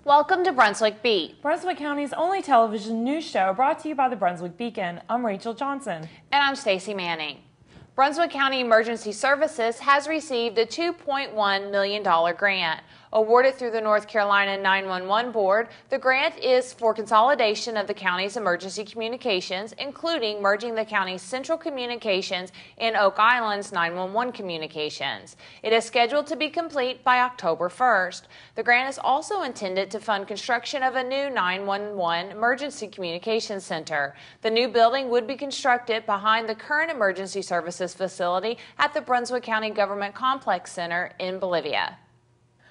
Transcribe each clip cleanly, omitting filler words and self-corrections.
Welcome to Brunswick Beat, Brunswick County's only television news show brought to you by the Brunswick Beacon. I'm Rachel Johnson. and I'm Stacy Manning. Brunswick County Emergency Services has received a $2.1 million grant. Awarded through the North Carolina 911 Board, the grant is for consolidation of the county's emergency communications, including merging the county's central communications and Oak Island's 911 communications. It is scheduled to be complete by October 1st. The grant is also intended to fund construction of a new 911 emergency communications center. The new building would be constructed behind the current emergency services facility at the Brunswick County Government Complex Center in Bolivia.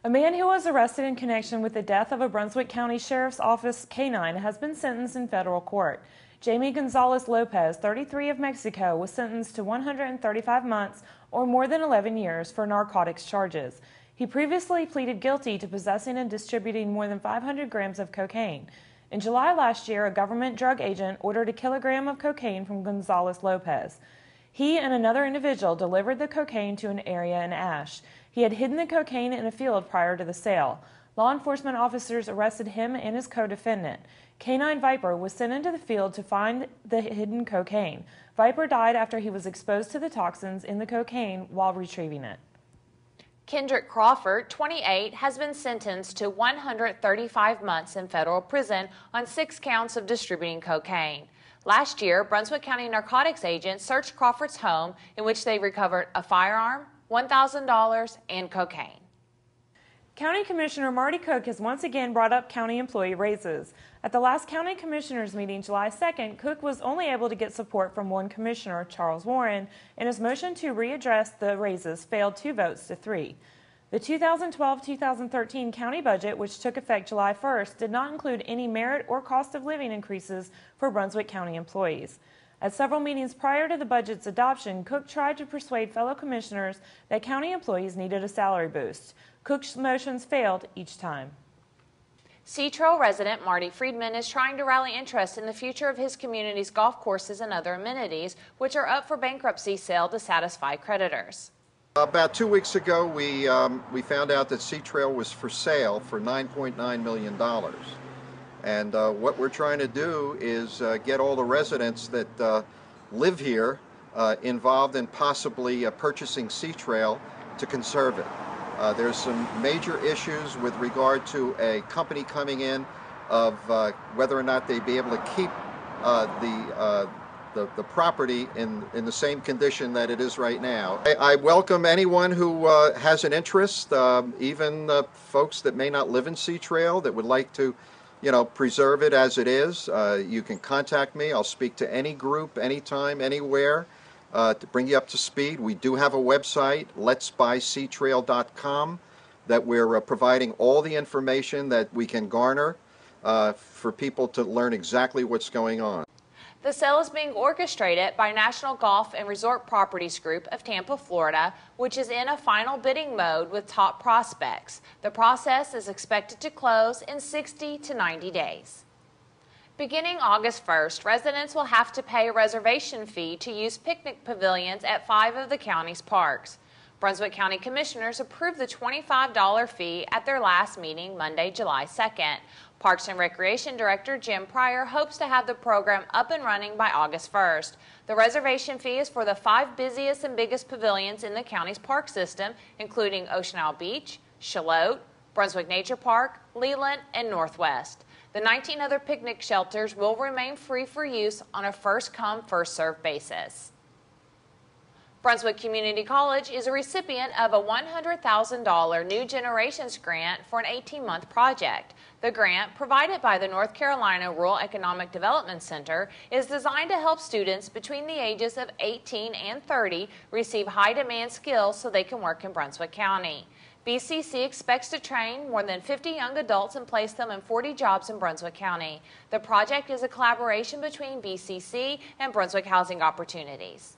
A man who was arrested in connection with the death of a Brunswick County Sheriff's Office canine has been sentenced in federal court. Jamie Gonzalez Lopez, 33 of Mexico, was sentenced to 135 months or more than 11 years for narcotics charges. He previously pleaded guilty to possessing and distributing more than 500 grams of cocaine. In July last year, a government drug agent ordered a kilogram of cocaine from Gonzalez Lopez. He and another individual delivered the cocaine to an area in Ash. He had hidden the cocaine in a field prior to the sale. Law enforcement officers arrested him and his co-defendant. Canine Viper was sent into the field to find the hidden cocaine. Viper died after he was exposed to the toxins in the cocaine while retrieving it. Kendrick Crawford, 28, has been sentenced to 135 months in federal prison on 6 counts of distributing cocaine. Last year, Brunswick County narcotics agents searched Crawford's home, in which they recovered a firearm, $1,000, and cocaine. County Commissioner Marty Cook has once again brought up county employee raises. At the last County Commissioners meeting July 2nd, Cook was only able to get support from one commissioner, Charles Warren, and his motion to readdress the raises failed 2 votes to 3. The 2012-2013 county budget, which took effect July 1st, did not include any merit or cost of living increases for Brunswick County employees. At several meetings prior to the budget's adoption, Cook tried to persuade fellow commissioners that county employees needed a salary boost. Cook's motions failed each time. Sea Trail resident Marty Friedman is trying to rally interest in the future of his community's golf courses and other amenities, which are up for bankruptcy sale to satisfy creditors. About 2 weeks ago, we found out that Sea Trail was for sale for $9.9 million. And what we're trying to do is get all the residents that live here involved in possibly purchasing Sea Trail to conserve it. There's some major issues with regard to a company coming in of whether or not they'd be able to keep the property in the same condition that it is right now. I welcome anyone who has an interest, even folks that may not live in Sea Trail that would like to preserve it as it is. You can contact me. I'll speak to any group, anytime, anywhere, to bring you up to speed. We do have a website, letsbuyseatrail.com, that we're providing all the information that we can garner for people to learn exactly what's going on. The sale is being orchestrated by National Golf and Resort Properties Group of Tampa, Florida, which is in a final bidding mode with top prospects. The process is expected to close in 60 to 90 days. Beginning August 1st, residents will have to pay a reservation fee to use picnic pavilions at 5 of the county's parks. Brunswick County Commissioners approved the $25 fee at their last meeting Monday, July 2nd. Parks and Recreation Director Jim Pryor hopes to have the program up and running by August 1st. The reservation fee is for the 5 busiest and biggest pavilions in the county's park system, including Ocean Isle Beach, Shallotte, Brunswick Nature Park, Leland, and Northwest. The 19 other picnic shelters will remain free for use on a first-come, first-served basis. Brunswick Community College is a recipient of a $100,000 New Generations grant for an 18-month project. The grant, provided by the North Carolina Rural Economic Development Center, is designed to help students between the ages of 18 and 30 receive high-demand skills so they can work in Brunswick County. BCC expects to train more than 50 young adults and place them in 40 jobs in Brunswick County. The project is a collaboration between BCC and Brunswick Housing Opportunities.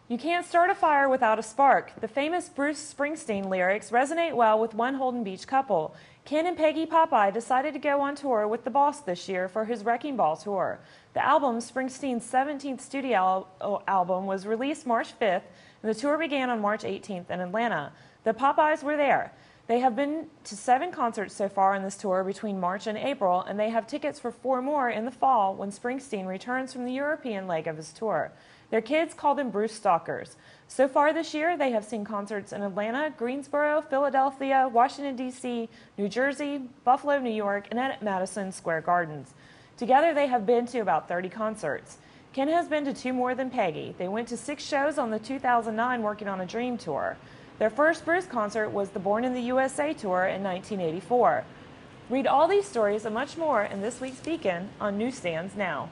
You can't start a fire without a spark. The famous Bruce Springsteen lyrics resonate well with one Holden Beach couple. Ken and Peggy Popeye decided to go on tour with the Boss this year for his Wrecking Ball tour. The album, Springsteen's 17th studio album, was released March 5th, and the tour began on March 18th in Atlanta. The Popeyes were there. They have been to 7 concerts so far on this tour between March and April, and they have tickets for 4 more in the fall when Springsteen returns from the European leg of his tour. Their kids call them Bruce Stalkers. So far this year, they have seen concerts in Atlanta, Greensboro, Philadelphia, Washington, D.C., New Jersey, Buffalo, New York, and at Madison Square Gardens. Together, they have been to about 30 concerts. Ken has been to 2 more than Peggy. They went to 6 shows on the 2009 Working on a Dream tour. Their first Bruce concert was the Born in the USA tour in 1984. Read all these stories and much more in this week's Beacon on newsstands now.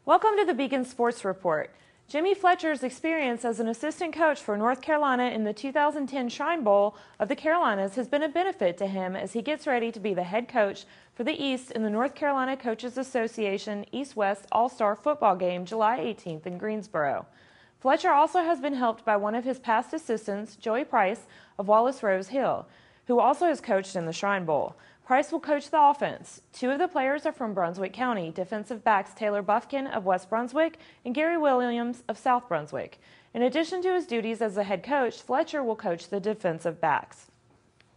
Welcome to the Beacon Sports Report. Jimmy Fletcher's experience as an assistant coach for North Carolina in the 2010 Shrine Bowl of the Carolinas has been a benefit to him as he gets ready to be the head coach for the East in the North Carolina Coaches Association East-West All-Star Football Game July 18th in Greensboro. Fletcher also has been helped by one of his past assistants, Joey Price of Wallace Rose Hill, who also has coached in the Shrine Bowl. Price will coach the offense. 2 of the players are from Brunswick County, defensive backs Taylor Buffkin of West Brunswick and Gary Williams of South Brunswick. In addition to his duties as the head coach, Fletcher will coach the defensive backs.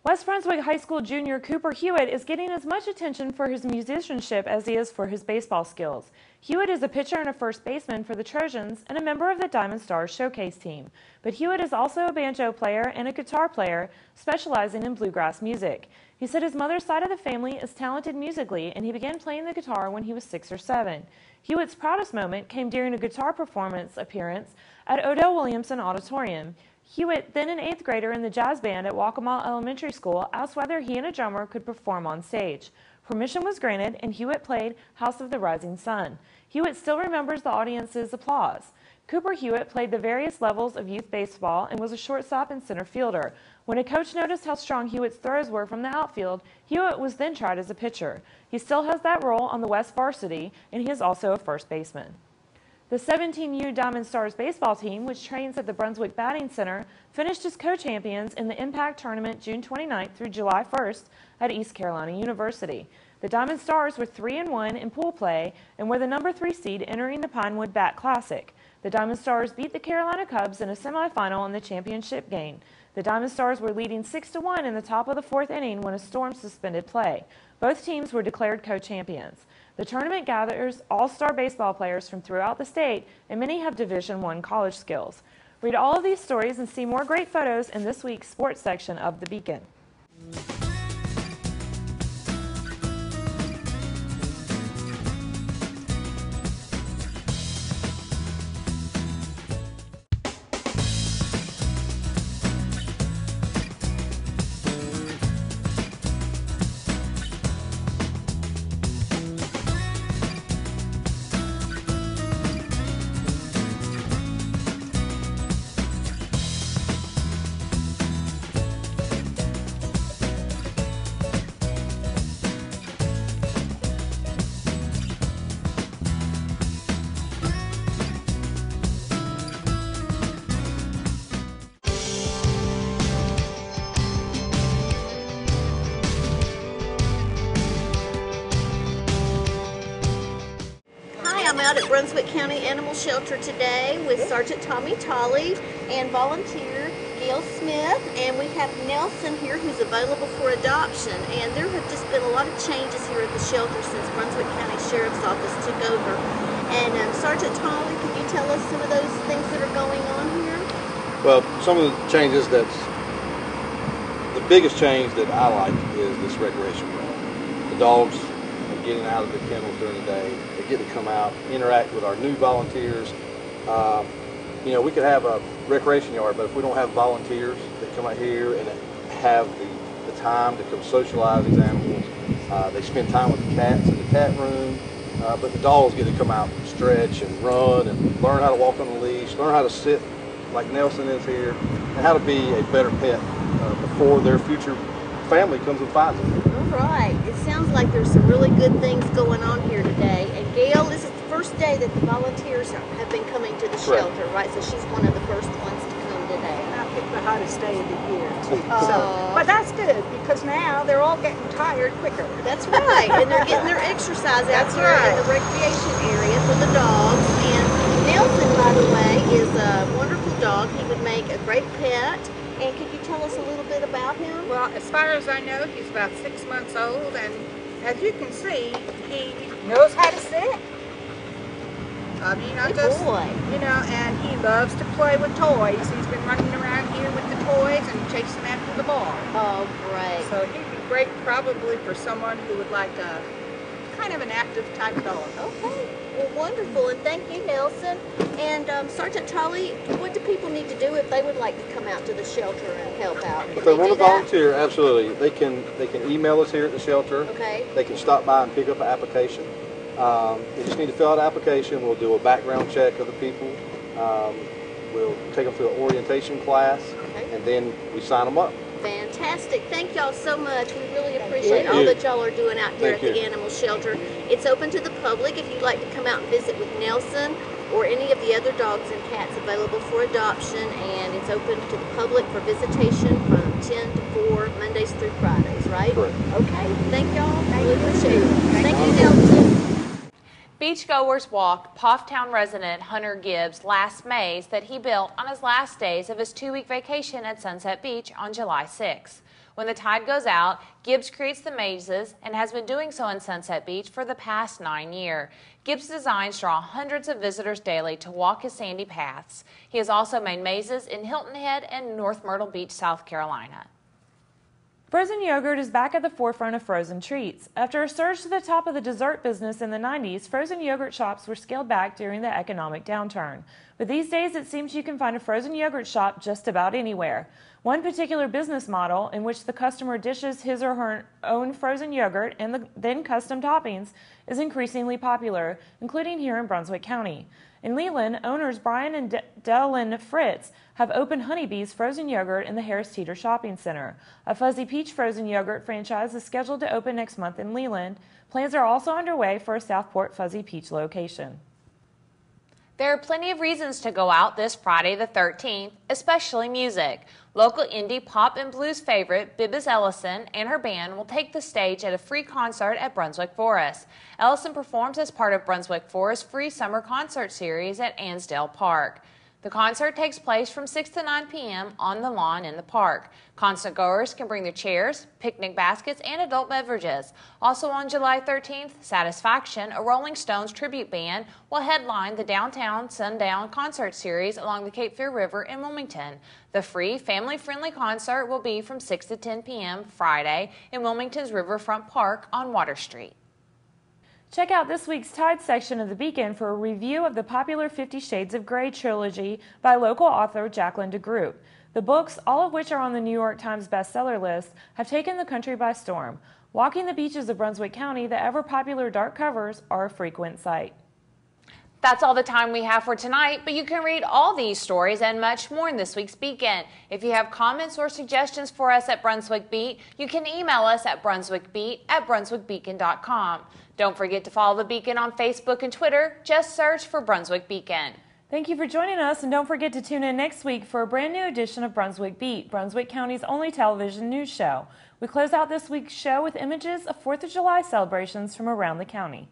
West Brunswick High School junior Cooper Hewitt is getting as much attention for his musicianship as he is for his baseball skills. Hewitt is a pitcher and a first baseman for the Trojans and a member of the Diamond Stars Showcase team. But Hewitt is also a banjo player and a guitar player, specializing in bluegrass music. He said his mother's side of the family is talented musically, and he began playing the guitar when he was 6 or 7. Hewitt's proudest moment came during a guitar performance appearance at Odell Williamson Auditorium. Hewitt, then an 8th grader in the jazz band at Waccamaw Elementary School, asked whether he and a drummer could perform on stage. Permission was granted, and Hewitt played House of the Rising Sun. Hewitt still remembers the audience's applause. Cooper Hewitt played the various levels of youth baseball and was a shortstop and center fielder. When a coach noticed how strong Hewitt's throws were from the outfield, Hewitt was then tried as a pitcher. He still has that role on the West varsity, and he is also a first baseman. The 17U Diamond Stars baseball team, which trains at the Brunswick Batting Center, finished as co-champions in the Impact Tournament June 29th through July 1st at East Carolina University. The Diamond Stars were 3-1 in pool play and were the number 3 seed entering the Pinewood Bat Classic. The Diamond Stars beat the Carolina Cubs in a semifinal in the championship game. The Diamond Stars were leading 6-1 in the top of the 4th inning when a storm suspended play. Both teams were declared co-champions. The tournament gathers all-star baseball players from throughout the state, and many have Division I college skills. Read all of these stories and see more great photos in this week's sports section of The Beacon. I'm out at Brunswick County Animal Shelter today with Sergeant Tommy Tolley and volunteer Gail Smith, and we have Nelson here who's available for adoption. And there have just been a lot of changes here at the shelter since Brunswick County Sheriff's Office took over. And Sergeant Tolley, can you tell us some of those things that are going on here? Well, some of the changes the biggest change that I like is this recreation room. The dogs are getting out of the kennels during the day. They get to come out, interact with our new volunteers. You know, we could have a recreation yard, but if we don't have volunteers that come out here and have the time to come socialize these animals, they spend time with the cats in the cat room, but the dogs get to come out and stretch and run and learn how to walk on the leash, learn how to sit like Nelson is here, and how to be a better pet before their future family comes and finds them. All right. It sounds like there's some really good things going on here today. And Gail, this is the first day that the volunteers have been coming to the shelter, right? So she's one of the first ones to come today. pick the hottest day of the year too. But that's good because now they're all getting tired quicker. That's right, and they're getting their exercise out here in the recreation area for the dogs. And Nelson, by the way, is a wonderful dog. He would make a great pet. And could you tell us a little bit about him? Well, as far as I know, he's about 6 months old, and as you can see, he knows how to sit. And he loves to play with toys. He's been running around here with the toys and chasing after the ball. Oh, great. So he'd be great probably for someone who would like a kind of an active type dog. Okay. Well, wonderful. And thank you, Nelson. And Sergeant Tully, what do people need to do if they would like to come out to the shelter and help out? If they want to volunteer, absolutely. They can email us here at the shelter. Okay. They can stop by and pick up an application. They just need to fill out an application. We'll do a background check of the people. We'll take them through an orientation class, and then we sign them up. Fantastic. Thank y'all so much. We really appreciate all that y'all are doing out here at the animal shelter. It's open to the public if you'd like to come out and visit with Nelson or any of the other dogs and cats available for adoption, and it's open to the public for visitation from 10 to 4 Mondays through Fridays, right? Correct. Okay. Thank y'all. Really appreciate it. Thank you, Nelson. Beachgoers walked Pofftown resident Hunter Gibbs' last maze that he built on his last days of his 2-week vacation at Sunset Beach on July 6. When the tide goes out, Gibbs creates the mazes and has been doing so in Sunset Beach for the past 9 years. Gibbs' designs draw hundreds of visitors daily to walk his sandy paths. He has also made mazes in Hilton Head and North Myrtle Beach, South Carolina. Frozen yogurt is back at the forefront of frozen treats. After a surge to the top of the dessert business in the 90s, frozen yogurt shops were scaled back during the economic downturn. But these days, it seems you can find a frozen yogurt shop just about anywhere. One particular business model, in which the customer dishes his or her own frozen yogurt and then custom toppings, is increasingly popular, including here in Brunswick County. In Leland, owners Brian and Dylan Fritz have opened Honeybee's frozen yogurt in the Harris Teeter Shopping Center. A Fuzzy Peach frozen yogurt franchise is scheduled to open next month in Leland. Plans are also underway for a Southport Fuzzy Peach location. There are plenty of reasons to go out this Friday the 13th, especially music. Local indie pop and blues favorite Bibis Ellison and her band will take the stage at a free concert at Brunswick Forest. Ellison performs as part of Brunswick Forest's free summer concert series at Ansdale Park. The concert takes place from 6 to 9 p.m. on the lawn in the park. Concert goers can bring their chairs, picnic baskets, and adult beverages. Also on July 13th, Satisfaction, a Rolling Stones tribute band, will headline the Downtown Sundown concert series along the Cape Fear River in Wilmington. The free, family-friendly concert will be from 6 to 10 p.m. Friday in Wilmington's Riverfront Park on Water Street. Check out this week's Tide section of the Beacon for a review of the popular 50 Shades of Grey trilogy by local author Jacqueline DeGroot. The books, all of which are on the New York Times bestseller list, have taken the country by storm. Walking the beaches of Brunswick County, the ever-popular dark covers are a frequent sight. That's all the time we have for tonight, but you can read all these stories and much more in this week's Beacon. If you have comments or suggestions for us at Brunswick Beat, you can email us at brunswickbeat@brunswickbeacon.com. Don't forget to follow the Beacon on Facebook and Twitter. Just search for Brunswick Beacon. Thank you for joining us, and don't forget to tune in next week for a brand new edition of Brunswick Beat, Brunswick County's only television news show. We close out this week's show with images of 4th of July celebrations from around the county.